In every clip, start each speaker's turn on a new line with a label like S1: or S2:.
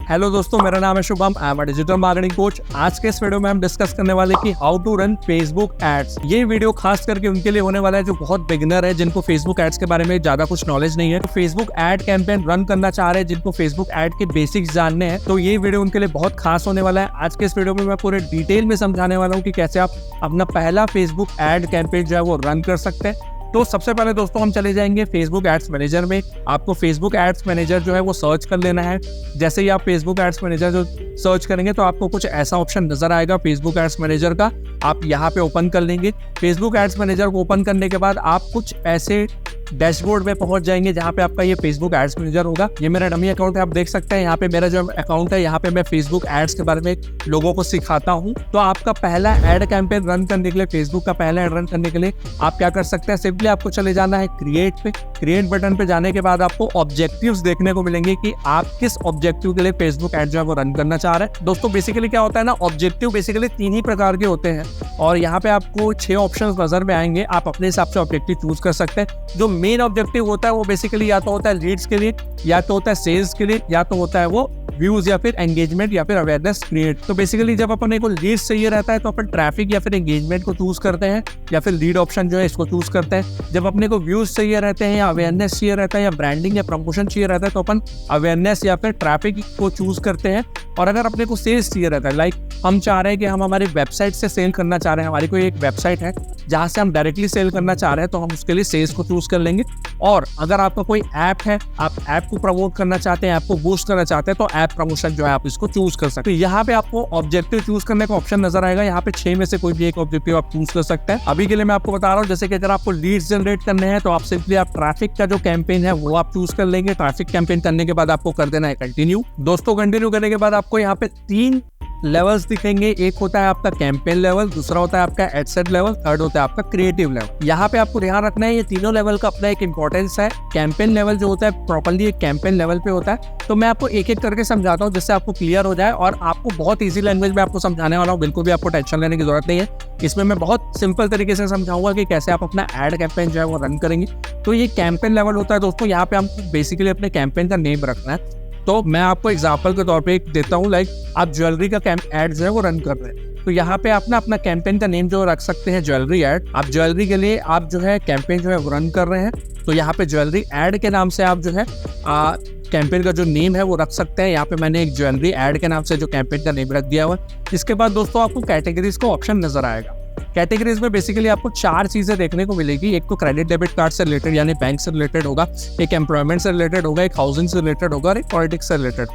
S1: Hello दोस्तों, मेरा नाम है Shubham. I am a digital marketing coach. आज के इस वीडियो में हम डिस्कस करने वाले कि how to run Facebook ads. ये वीडियो खास करके उनके लिए होने वाला है जो बहुत बिगिनर है, जिनको फेसबुक एड्स के बारे में ज्यादा कुछ नॉलेज नहीं है, तो फेसबुक एड कैंपेन रन करना चाह रहे हैं, जिनको फेसबुक एड के बेसिक्स जानने हैं। तो ये वीडियो उनके लिए बहुत खास होने वाला है। आज के इस वीडियो में मैं पूरे डिटेल में समझाने वाला हूँ कि कैसे आप अपना पहला फेसबुक एड कैंपेन जो है वो रन कर सकते हैं। तो सबसे पहले दोस्तों हम चले जाएंगे फेसबुक एड्स मैनेजर में। आपको फेसबुक एड्स मैनेजर जो है वो सर्च कर लेना है। जैसे ही आप फेसबुक एड्स मैनेजर जो सर्च करेंगे तो आपको कुछ ऐसा ऑप्शन नजर आएगा फेसबुक एड्स मैनेजर का। आप यहाँ पे ओपन कर लेंगे। फेसबुक एड्स मैनेजर को ओपन करने के बाद आप कुछ ऐसे डैशबोर्ड में पहुंच जाएंगे जहाँ पे आपका ये फेसबुक एड्स मैनेजर होगा। ये मेरा डमी अकाउंट है, आप देख सकते हैं। यहाँ पे मेरा जो अकाउंट है, यहाँ पे मैं फेसबुक एड्स के बारे में लोगों को सिखाता हूँ। तो आपका पहला एड कैंपेन रन करने के लिए, फेसबुक का पहला एड रन करने के लिए आप क्या कर सकते हैं, सिंपली आपको चले जाना है क्रिएट पे। क्रिएट बटन पे जाने के बाद आपको ऑब्जेक्टिव्स देखने को मिलेंगे कि आप किस ऑब्जेक्टिव के लिए फेसबुक एड जो है वो रन करना चाह रहे हैं। दोस्तों बेसिकली क्या होता है ना, ऑब्जेक्टिव बेसिकली 3 ही प्रकार के होते हैं और यहाँ पे आपको 6 ऑप्शंस नजर में आएंगे। आप अपने हिसाब से ऑब्जेक्टिव चूज कर सकते हैं। जो मेन ऑब्जेक्टिव होता है वो बेसिकली या तो होता है लीड्स के लिए, या तो होता है सेल्स के लिए, या तो होता है वो व्यूज या फिर एंगेजमेंट या फिर अवेयरनेस क्रिएट। तो बेसिकली जब अपने को लीड्स चाहिए रहता है तो अपन ट्रैफिक या फिर एंगेजमेंट को चूज करते हैं, या फिर लीड ऑप्शन जो है इसको चूज करते हैं। जब अपने को व्यूज चाहिए रहते हैं, या अवेयरनेस चाहिए रहता है, या ब्रांडिंग या प्रमोशन चाहिए रहता है, तो अपन अवेयरनेस या फिर ट्रैफिक को चूज करते हैं। और अगर अपने को सेल्स चाहिए रहता है, लाइक हम चाह रहे हैं कि हम हमारी वेबसाइट से सेल करना चाह रहे हैं, हमारी कोई एक वेबसाइट है जहां से हम डायरेक्टली सेल करना चाह रहे हैं, तो हम उसके लिए सेल्स को चूज कर लेंगे। और अगर आपका कोई ऐप है, आप ऐप को प्रमोट करना चाहते हैं, ऐप को बूस्ट करना चाहते हैं, तो ऐप प्रमोशन जो है आप इसको चूज कर सकते हैं। तो यहाँ पे आपको ऑब्जेक्टिव चूज करने का ऑप्शन नजर आएगा। यहाँ पे 6 में से कोई भी एक ऑब्जेक्टिव आप चूज कर सकते हैं। अभी के लिए मैं आपको बता रहा हूँ, जैसे कि अगर आपको लीड्स जनरेट करने हैं तो आप सिंपली आप ट्रैफिक का जो कैंपेन है वो आप चूज कर लेंगे। ट्रैफिक कैंपेन करने के बाद आपको कर देना है कंटिन्यू। दोस्तों कंटिन्यू करने के बाद आपको यहाँ पे 3 लेवल्स दिखेंगे। एक होता है आपका कैंपेन लेवल, दूसरा होता है आपका एड सेट लेवल, थर्ड होता है आपका क्रिएटिव लेवल। यहाँ पे आपको ध्यान रखना है, ये तीनों लेवल का अपना एक इंपॉर्टेंस है। कैंपेन लेवल जो होता है प्रॉपर्ली एक कैंपेन लेवल पे होता है। तो मैं आपको एक एक करके समझाता हूँ जिससे आपको क्लियर हो जाए, और आपको बहुत ईजी लैंग्वेज में आपको समझाने वाला हूँ। बिल्कुल भी आपको टेंशन लेने की जरूरत नहीं है। इसमें मैं बहुत सिंपल तरीके से समझाऊंगा कि कैसे आप अपना एड कैंपेन जो है वो रन करेंगे। तो ये कैंपेन लेवल होता है दोस्तों। यहाँ पे हमको बेसिकली अपने कैंपेन का नेम रखना है। तो मैं आपको एग्जांपल के तौर पे एक देता हूँ, लाइक आप ज्वेलरी का एड जो है वो रन कर रहे हैं, तो यहाँ पे आप ना अपना कैंपेन का नेम जो रख सकते हैं ज्वेलरी एड। आप ज्वेलरी के लिए आप जो है कैंपेन जो है वो रन कर रहे हैं, तो यहाँ पे ज्वेलरी एड के नाम से आप जो है कैंपेन का जो नेम है वो रख सकते हैं। यहाँ पे मैंने एक ज्वेलरी एड के नाम से जो कैंपेन का नेम रख दिया हुआ है। इसके बाद दोस्तों आपको कैटेगरीज का ऑप्शन नजर आएगा। कैटेगरीज में बेसिकली आपको 4 चीजें देखने को मिलेगी। एक तो क्रेडिट डेबिट कार्ड से रिलेटेड यानी बैंक से रिलेटेड होगा, एक एम्प्लॉयमेंट से रिलेटेड होगा, एक हाउसिंग से रिलेटेड होगा और एक पॉलिटिक्स से रिलेटेड।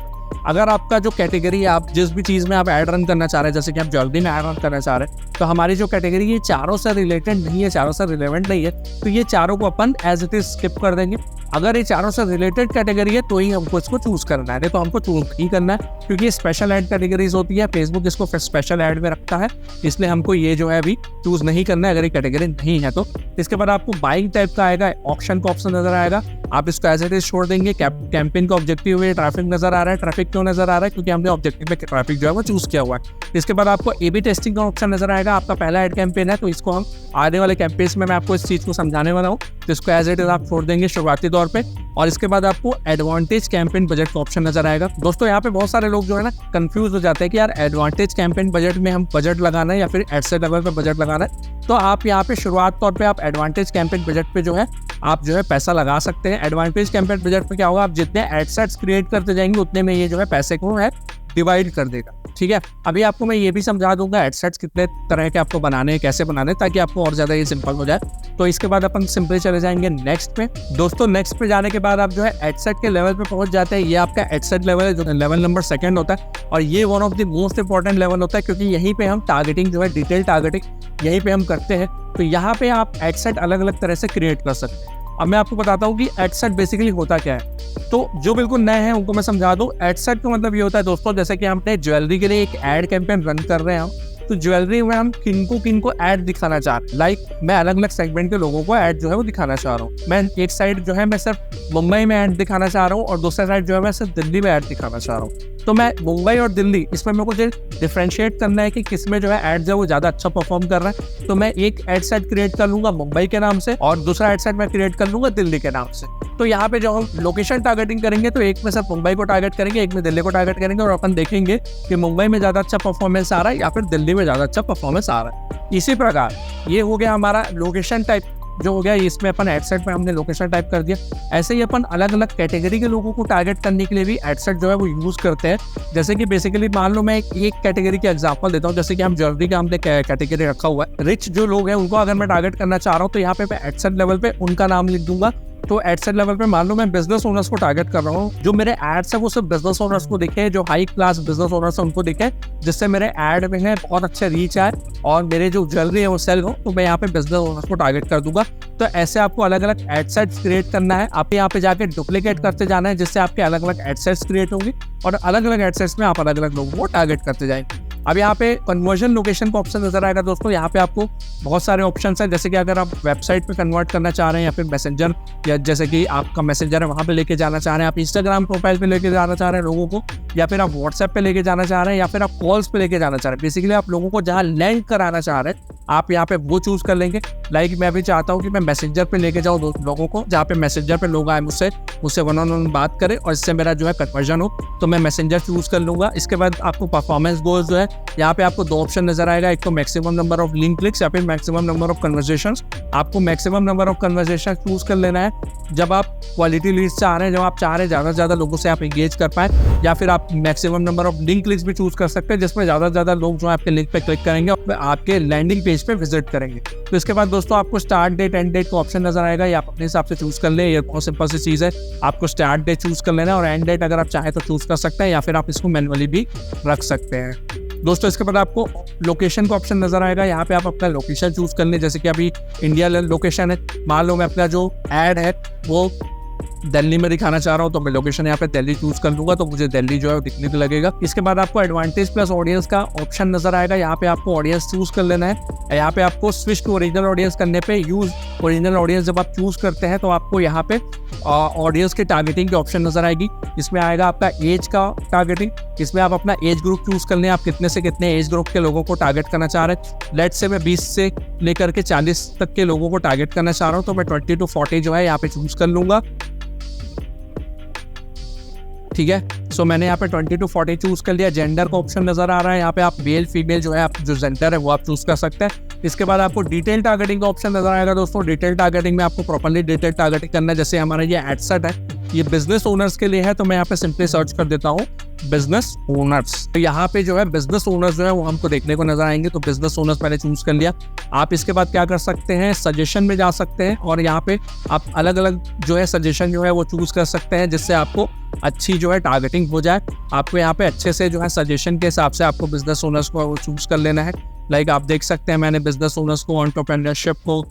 S1: अगर आपका जो कैटेगरी है, आप जिस भी चीज में आप ऐड रन करना चाह रहे हैं, जैसे कि आप ज्वेलरी में ऐड रन करना चाह रहे हैं, तो हमारी जो कैटेगरी ये चारों से रिलेटेड नहीं है, चारों से रिलेवेंट नहीं है, तो ये चारों को अपन एज इट इज स्किप कर देंगे। अगर ये चारों से रिलेटेड कैटेगरी है तो ही हमको इसको चूज करना है, नहीं तो हमको चूज ही करना है, क्योंकि ये स्पेशल ऐड कैटेगरीज होती है। फेसबुक इसको स्पेशल ऐड में रखता है, इसलिए हमको ये जो है अभी चूज नहीं करना है अगर ये कैटेगरी नहीं है तो। इसके बाद आपको बाइंग टाइप का आएगा, ऑप्शन का ऑप्शन नजर आएगा, आप इसको एज इट इज छोड़ देंगे। कैंपेन का ऑब्जेक्टिव है ट्रैफिक नजर आ रहा है। ट्रैफिक क्यों नजर आ रहा है? क्योंकि हमने ऑब्जेक्टिव में ट्रैफिक जो है वो चूज किया हुआ है। इसके बाद आपको A/B टेस्टिंग का ऑप्शन नजर आएगा। आपका पहला एड कैंपेन है तो इसको हम आने वाले कैंपेन्स में मैं आपको इस चीज को समझाने वाला हूँ, तो इसको एज इट इज आप छोड़ देंगे शुरुआती तौर पे। और इसके बाद आपको एडवांटेज कैंपेन बजट का ऑप्शन नजर आएगा। दोस्तों यहाँ पे बहुत सारे लोग जो है ना कंफ्यूज हो जाते हैं कि यार एडवांटेज कैंपेन बजट में हम बजट लगाना है या फिर एड सेट लेवल पे बजट लगाना है। तो आप यहाँ पे शुरुआत तौर पे आप एडवांटेज कैंपेन बजट पे जो है आप जो है पैसा लगा सकते हैं। एडवांटेज कैंपेन बजट पे क्या होगा, आप जितने एड सेट्स क्रिएट करते जाएंगे उतने में ये जो है पैसे को है डिवाइड कर देगा। ठीक है, अभी आपको मैं ये भी समझा दूंगा एडसेट्स कितने तरह के आपको बनाने हैं, कैसे बनाने हैं, ताकि आपको और ज्यादा ये सिंपल हो जाए। तो इसके बाद अपन सिंपली चले जाएंगे नेक्स्ट पे। दोस्तों नेक्स्ट पे जाने के बाद आप जो है एडसेट के लेवल पे पहुंच जाते हैं। ये आपका एडसेट लेवल है जो लेवल नंबर 2 होता है, और ये one of the most important level होता है, क्योंकि यहीं पे हम टारगेटिंग जो है डिटेल टारगेटिंग यहीं पे हम करते हैं। तो यहाँ पे आप एडसेट अलग अलग तरह से क्रिएट कर सकते हैं। अब मैं आपको बताता हूँ कि एडसेट बेसिकली होता क्या है। तो जो बिल्कुल नए हैं उनको मैं समझा दूं। एडसेट का मतलब ये होता है दोस्तों, जैसे कि हमने ज्वेलरी के लिए एक एड कैंपेन रन कर रहे हैं, तो ज्वेलरी में हम किनको ऐड दिखाना चाह रहे हैं। लाइक मैं अलग अलग सेगमेंट के लोगों को ऐड जो है वो दिखाना चाह रहा हूँ। मैं एक साइड जो है मैं सिर्फ मुंबई में ऐड दिखाना चाह रहा हूँ, और दूसरा साइड जो है मैं सिर्फ दिल्ली में ऐड दिखाना चाह रहा हूँ। तो मैं मुंबई और दिल्ली इसमें मेरे को जो डिफ्रेंशिएट करना है कि किसमें जो है एड्स है वो ज़्यादा अच्छा परफॉर्म कर रहा है, तो मैं एक एड सेट क्रिएट कर लूँगा मुंबई के नाम से और दूसरा एड सेट मैं क्रिएट कर लूँगा दिल्ली के नाम से। तो यहाँ पे जो हम लोकेशन टारगेटिंग करेंगे तो एक में सिर्फ मुंबई को टारगेट करेंगे, एक में दिल्ली को टारगेट करेंगे और अपन देखेंगे कि मुंबई में ज़्यादा अच्छा परफॉर्मेंस आ रहा है या फिर दिल्ली में ज़्यादा अच्छा परफॉर्मेंस आ रहा है। इसी प्रकार ये हो गया हमारा लोकेशन टाइप जो हो गया, इसमें अपन एडसेट में हमने लोकेशन टाइप कर दिया। ऐसे ही अपन अलग अलग कैटेगरी के लोगों को टारगेट करने के लिए भी एडसेट जो है वो यूज़ करते हैं। जैसे कि बेसिकली मान लो मैं एक कैटेगरी के एग्जांपल देता हूँ, जैसे कि हम ज्वेलरी का हमने कैटेगरी रखा हुआ है। रिच जो लोग हैं उनको अगर मैं टारगेट करना चाह रहा हूँ तो यहाँ पे मैं एडसेट लेवल पे उनका नाम लिख दूंगा। तो एडसेट लेवल पे मान लो मैं बिजनेस ओनर्स को टारगेट कर रहा हूँ, जो मेरे एड्स है वो सिर्फ बिजनेस ओनर्स को दिखे, जो हाई क्लास बिजनेस ओनर्स है उनको दिखे, जिससे मेरे एड में है बहुत अच्छा रीच आए और मेरे जो ज्वेलरी है वो सेल हो, तो मैं यहाँ पे बिजनेस ओनर्स को टारगेट कर दूंगा। तो ऐसे आपको अलग अलग एडसेट्स क्रिएट करना है, आप यहाँ पे जाके डुप्लीकेट करते जाना है, जिससे आपके अलग अलग एडसेट्स क्रिएट होंगे और अलग अलग एडसेट्स में आप अलग अलग लोगों को टारगेट करते जाएंगे। अब यहाँ पे कन्वर्जन लोकेशन का ऑप्शन नजर आएगा दोस्तों। यहाँ पे आपको बहुत सारे ऑप्शंस हैं, जैसे कि अगर आप वेबसाइट पे कन्वर्ट करना चाह रहे हैं या फिर मैसेंजर, या जैसे कि आपका मैसेंजर है वहाँ पे लेके जाना चाह रहे हैं, आप इंस्टाग्राम प्रोफाइल पे लेके जाना चाह रहे हैं लोगों को, या फिर आप व्हाट्सएप पे लेके जाना चाह रहे हैं, या फिर आप कॉल्स पे लेके जाना चाह रहे हैं। बेसिकली आप लोगों को जहाँ लैंड कराना चाह रहे हैं आप यहाँ पे वो चूज कर लेंगे। लाइक मैं भी चाहता हूँ कि मैं मैसेंजर पे लेके जाऊँ लोगों को, जहाँ पे मैसेंजर पे लोग आए मुझसे वन ऑन वन बात करें और इससे मेरा जो है कन्वर्जन हो, तो मैं मैसेंजर चूज कर लूँगा। इसके बाद आपको परफॉर्मेंस गोल्स जो है यहाँ पे आपको दो ऑप्शन नजर आएगा, एक तो maximum number of link clicks या फिर मैक्सिमम नंबर ऑफ कन्वर्सेशंस। आपको maximum number of conversation choose कर लेना है जब आप क्वालिटी लीड्स चाह रहे हैं, जब आप चाह रहे हैं ज़्यादा से ज़्यादा लोगों से आप एंगेज कर पाए, या फिर आप maximum number of link clicks भी चूज कर सकते हैं, जिसमें ज़्यादा से ज़्यादा लोग जो है आपके लिंक पे क्लिक करेंगे और आपके लैंडिंग पेज पे विजिट करेंगे। तो इसके बाद दोस्तों आपको स्टार्ट डेट एंड डेट का ऑप्शन नजर आएगा, ये आप अपने हिसाब से चूज कर लें। ये बहुत सिंपल सी चीज़ है, आपको स्टार्ट डेट चूज कर लेना है और एंड डेट अगर आप चाहें तो चूज कर सकते हैं, या फिर आप इसको मैनुअली भी रख सकते हैं दोस्तों। इसके बाद आपको लोकेशन का ऑप्शन नजर आएगा, यहाँ पे आप अपना लोकेशन चूज कर लें। जैसे कि अभी इंडिया लोकेशन है, मान लो मैं अपना जो एड है वो दिल्ली में दिखाना चाह रहा हूँ, तो मैं लोकेशन यहाँ पे दिल्ली चूज कर लूंगा, तो मुझे दिल्ली जो है वो दिखने को लगेगा। इसके बाद आपको एडवांटेज प्लस ऑडियंस का ऑप्शन नजर आएगा, यहाँ पे आपको ऑडियंस चूज कर लेना है। यहाँ पे आपको स्विच टू ओरिजिनल ऑडियंस करने पे यूज ओरिजिनल ऑडियंस जब आप चूज करते हैं तो आपको यहाँ पे ऑडियंस के टारगेटिंग की ऑप्शन नजर आएगी। इसमें आएगा आपका एज का टारगेटिंग, इसमें आप अपना एज ग्रुप चूज कर लें, आप कितने से कितने एज ग्रुप के लोगों को टारगेट करना चाह रहे हैं। लेट्स से मैं 20 से लेकर के 40 तक के लोगों को टारगेट करना चाह रहा हूँ, तो मैं 20 to 40 जो है यहाँ पे चूज कर लूंगा। ठीक है, सो मैंने यहाँ पे 20 to 40 चूज कर लिया। जेंडर का ऑप्शन नजर आ रहा है, यहाँ पे आप मेल फीमेल जो है आप जो जेंडर है वो आप चूज कर सकते हैं। इसके बाद आपको डिटेल टारगेटिंग का ऑप्शन नजर आएगा दोस्तों। डिटेल टारगेटिंग में आपको प्रॉपर्ली डिटेल टारगेटिंग करना है। जैसे हमारा ये एडसेट है, ये बिजनेस ओनर्स के लिए है, तो मैं यहाँ पे सिंपली सर्च कर देता हूँ बिजनेस ओनर्स। तो यहाँ पे जो है बिजनेस ओनर्स जो है वो हमको देखने को नजर आएंगे, तो बिजनेस ओनर्स मैंने चूज कर लिया। आप इसके बाद क्या कर सकते हैं, सजेशन में जा सकते हैं और यहाँ पे आप अलग अलग जो है सजेशन जो है वो चूज कर सकते हैं, जिससे आपको अच्छी जो है टारगेटिंग हो जाए। आपको यहाँ पे अच्छे से जो है सजेशन के हिसाब से आपको बिजनेस ओनर्स को वो चूज कर लेना है। लाइक आप देख सकते हैं मैंने बिजनेस ओनर्स को, एंटरप्रेन्योरशिप को,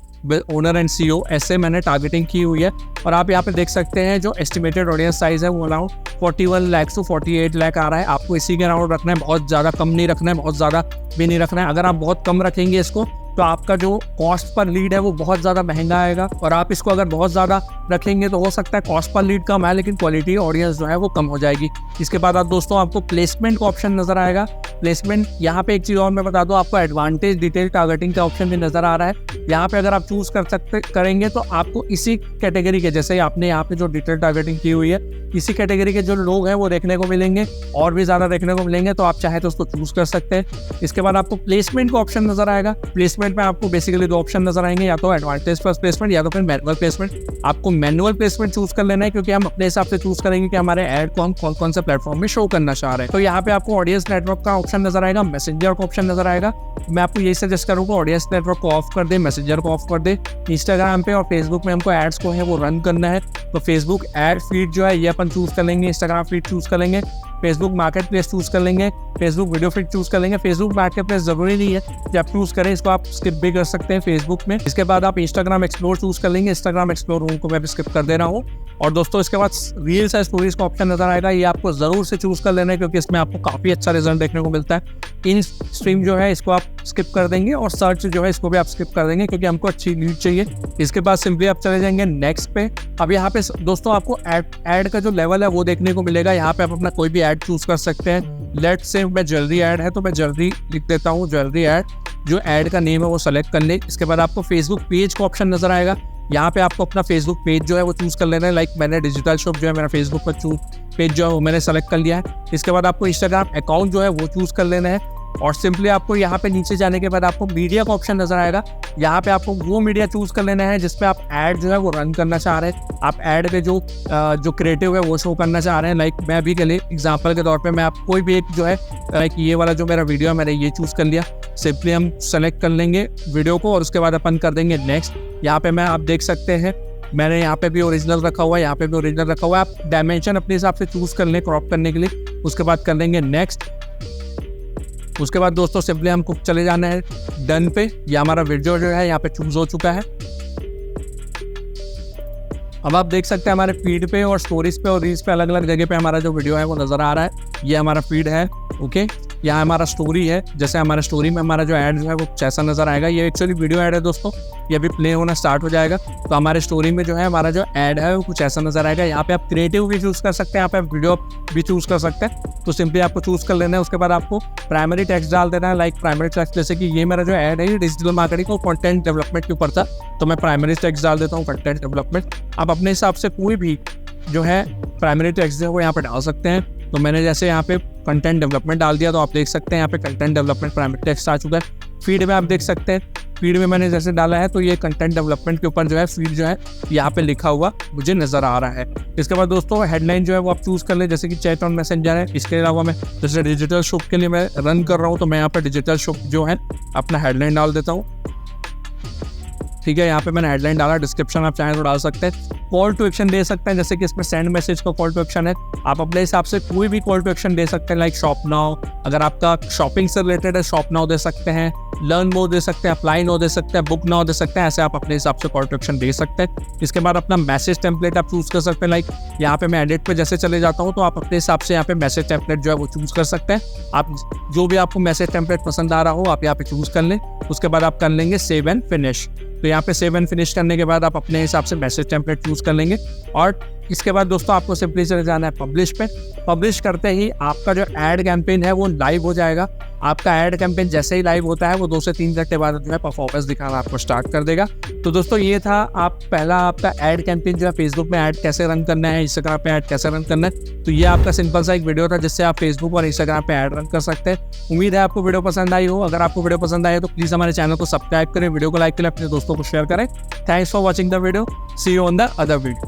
S1: ओनर एंड सीईओ ऐसे मैंने टारगेटिंग की हुई है। और आप यहाँ पे देख सकते हैं जो एस्टिमेटेड ऑडियंस साइज है वो अराउंड 41 लाख to 48 लाख आ रहा है। आपको इसी के अराउंड रखना है, बहुत ज़्यादा कम नहीं रखना है, बहुत ज़्यादा भी नहीं रखना है। अगर आप बहुत कम रखेंगे इसको तो आपका जो कॉस्ट पर लीड है वो बहुत ज़्यादा महंगा आएगा, और आप इसको अगर बहुत ज़्यादा रखेंगे तो हो सकता है कॉस्ट पर लीड कम है लेकिन क्वालिटी ऑडियंस जो है वो कम हो जाएगी। इसके बाद आप दोस्तों आपको प्लेसमेंट का ऑप्शन नजर आएगा। प्लेसमेंट यहाँ पे एक चीज़ और मैं बता दूँ आपको, एडवांटेज डिटेल टारगेटिंग का ऑप्शन भी नजर आ रहा है। यहाँ पे अगर आप चूज करेंगे तो आपको इसी कैटेगरी के, जैसे आपने यहाँ पे जो डिटेल टारगेटिंग की हुई है, इसी कैटेगरी के जो लोग हैं वो देखने को मिलेंगे और भी ज़्यादा देखने को मिलेंगे, तो आप चाहे तो उसको चूज कर सकते हैं। इसके बाद आपको प्लेसमेंट का ऑप्शन नजर आएगा। प्लेसमेंट में आपको बेसिकली दो ऑप्शन नजर आएंगे, या तो एडवांटेज प्लस प्लेसमेंट या तो फिर मैनुअल प्लेसमेंट। आपको मैनुअल प्लेसमेंट चूज कर लेना है, क्योंकि हम अपने हिसाब से चूज करेंगे कि हमारे ऐड को हम कौन कौन से प्लेटफॉर्म में शो करना चाह रहे हैं। तो यहाँ पे आपको ऑडियंस नेटवर्क का ऑप्शन नजर आएगा, मैसेंजर का ऑप्शन नजर आएगा। मैं आपको यही सजेस्ट करूँगा ऑडियंस नेटवर्क को ऑफ कर दे, मैसेंजर को ऑफ कर दे। इंस्टाग्राम पे और फेसबुक में हमको एड्स को है वो रन करना है, तो फेसबुक एड फीड जो है ये अपन चूज कर लेंगे, इंस्टाग्राम फीड चूज कर लेंगे, फेसबुक मार्केट प्लेस चूज कर लेंगे, फेसबुक वीडियो फीड चूज कर लेंगे। फेसबुक मार्केट प्लेस जरूरी नहीं है कि आप चूज करें, इसको आप स्किप भी कर सकते हैं फेसबुक में। इसके बाद आप इंस्टाग्राम एक्सप्लोर चूज कर लेंगे, इंस्टाग्राम एक्सप्लोर को मैं स्किप कर दे रहा हूँ। और दोस्तों इसके बाद रील्स एंड स्टोरीज का ऑप्शन नजर आएगा, ये आपको जरूर से चूज कर लेना है क्योंकि इसमें आपको काफी अच्छा रिजल्ट देखने को मिलता है। इन स्ट्रीम जो है इसको आप स्किप कर देंगे और सर्च जो है इसको भी आप स्किप कर देंगे क्योंकि हमको अच्छी लीड चाहिए। इसके बाद सिंपली आप चले जाएंगे नेक्स्ट पे। अब यहाँ पे दोस्तों आपको ऐड का जो लेवल है वो देखने को मिलेगा। यहाँ पे आप अपना कोई भी ऐड चूज कर सकते हैं। लेट्स से मैं ज्वेलरी ऐड है तो मैं ज्वेलरी लिख देता हूँ, ज्वेलरी ऐड। जो ऐड का नेम है वो सेलेक्ट कर ले। इसके बाद आपको फेसबुक पेज का ऑप्शन नजर आएगा, यहाँ पे आपको अपना फेसबुक पेज जो है वो चूज कर लेना है। लाइक मैंने डिजिटल शॉप जो है मेरा फेसबुक पर पेज जो है वो मैंने सेलेक्ट कर लिया है। इसके बाद आपको इंस्टाग्राम अकाउंट जो है वो चूज कर लेना है और सिंपली आपको यहाँ पे नीचे जाने के बाद आपको मीडिया का ऑप्शन नजर आएगा। यहाँ पे आपको वो मीडिया चूज कर लेना है जिसपे आप ऐड जो है वो रन करना चाह रहे हैं। आप ऐड पे जो क्रिएटिव है वो शो करना चाह रहे हैं। लाइक मैं अभी के लिए एग्जांपल के तौर पे मैं आप कोई भी एक जो है लाइक ये वाला जो मेरा वीडियो है मैंने ये चूज कर लिया। सिंपली हम सेलेक्ट कर लेंगे वीडियो को और उसके बाद अपन कर देंगे नेक्स्ट। यहाँ पे आप देख सकते हैं मैंने यहाँ पे भी ओरिजिनल रखा हुआ है, यहाँ पे भी ओरिजिनल रखा हुआ है। आप डायमेंशन अपने हिसाब से चूज कर लें क्रॉप करने के लिए। उसके बाद कर लेंगे नेक्स्ट। उसके बाद दोस्तों सिंपली हमको चले जाना है डन पे। ये हमारा वीडियो जो है यहाँ पे चूज हो चुका है। अब आप देख सकते हैं हमारे फीड पे और स्टोरीज पे और रील्स पे अलग अलग जगह पे हमारा जो वीडियो है वो नजर आ रहा है। ये हमारा फीड है, ओके। यहाँ हमारा स्टोरी है, जैसे हमारा स्टोरी में हमारा जो ऐड जो है वो कैसा नजर आएगा। ये एक्चुअली वीडियो ऐड है दोस्तों, ये अभी प्ले होना स्टार्ट हो जाएगा। तो हमारे स्टोरी में जो है हमारा जो ऐड है वो कुछ ऐसा नजर आएगा। यहाँ पे आप क्रिएटिव भी चूज कर सकते हैं, यहाँ पे आप वीडियो भी चूज कर सकते हैं। तो सिंपली आपको चूज कर लेना है। उसके बाद आपको प्राइमरी टेक्स्ट डाल देना है। लाइक प्राइमरी टेक्स्ट जैसे कि ये मेरा जो ऐड है ये डिजिटल मार्केटिंग और कंटेंट डेवलपमेंट के ऊपर था, तो मैं प्राइमरी टेक्स्ट डाल देता हूँ कंटेंट डेवलपमेंट। आप अपने हिसाब से कोई भी जो है प्राइमरी टेक्स्ट है वो यहाँ पे डाल सकते हैं। तो मैंने जैसे यहाँ पे कंटेंट डेवलपमेंट डाल दिया तो आप देख सकते हैं यहाँ पे कंटेंट डेवलपमेंट प्राइमरी टेक्स्ट आ चुका है। फीड में आप देख सकते हैं, फीड में मैंने जैसे डाला है तो ये कंटेंट डेवलपमेंट के ऊपर जो है फीड जो है यहाँ पे लिखा हुआ मुझे नजर आ रहा है। इसके बाद दोस्तों हेडलाइन जो है वो आप चूज कर ले, जैसे कि चैट ऑन मैसेंजर है। इसके अलावा मैं जैसे डिजिटल शॉप के लिए मैं रन कर रहा हूँ तो मैं यहाँ पे डिजिटल शॉप जो है अपना हेडलाइन डाल देता हूँ। ठीक है, यहाँ पे मैंने हेडलाइन डाला। डिस्क्रिप्शन आप चाहें तो डाल सकते हैं। कॉल टू एक्शन दे सकते हैं, जैसे कि इसमें सेंड मैसेज का कॉल टू एक्शन है। आप अपने हिसाब से कोई भी कॉल टू एक्शन दे सकते हैं। लाइक शॉप नाउ, अगर आपका शॉपिंग से रिलेटेड है शॉप नाउ दे सकते हैं, लर्न मोर दे सकते हैं, अप्लाई नाउ दे सकते हैं, बुक नाउ दे सकते हैं। ऐसे आप अपने हिसाब से कॉल टू एक्शन दे सकते हैं। इसके बाद अपना मैसेज टेम्पलेट आप चूज कर सकते हैं। लाइक यहाँ पे मैं एडिट पे जैसे चले जाता हूँ तो आप अपने हिसाब से यहाँ पे मैसेज टेम्पलेट जो है वो चूज कर सकते हैं। आप जो भी आपको मैसेज टेम्पलेट पसंद आ रहा हो आप यहाँ पे चूज कर लें। उसके बाद आप कर लेंगे सेव एंड फिनिश। तो यहाँ पे सेव एंड फिनिश करने के बाद आप अपने हिसाब से मैसेज टेम्पलेट चूज कर लेंगे और इसके बाद दोस्तों आपको सिंपली चले जाना है पब्लिश पे। पब्लिश करते ही आपका जो एड कैंपेन है वो लाइव हो जाएगा। आपका एड कैंपेन जैसे ही लाइव होता है वो 2 से 3 घंटे बाद जो है परफॉर्मेंस दिखाना आपको स्टार्ट कर देगा। तो दोस्तों ये था पहला आपका एड कैंपेन जो है फेसबुक में ऐड कैसे रन करना है, इंस्टाग्राम पे ऐड कैसे रन करना है। तो ये आपका सिंपल सा एक वीडियो था जिससे आप फेसबुक और इंस्टाग्राम पे ऐड रन कर सकते हैं। उम्मीद है आपको वीडियो पसंद आई हो। अगर आपको वीडियो पसंद आई हो तो प्लीज हमारे चैनल को सब्सक्राइब करें, वीडियो को लाइक करें, अपने दोस्तों को शेयर करें। Thanks for watching the video. See you on the other video.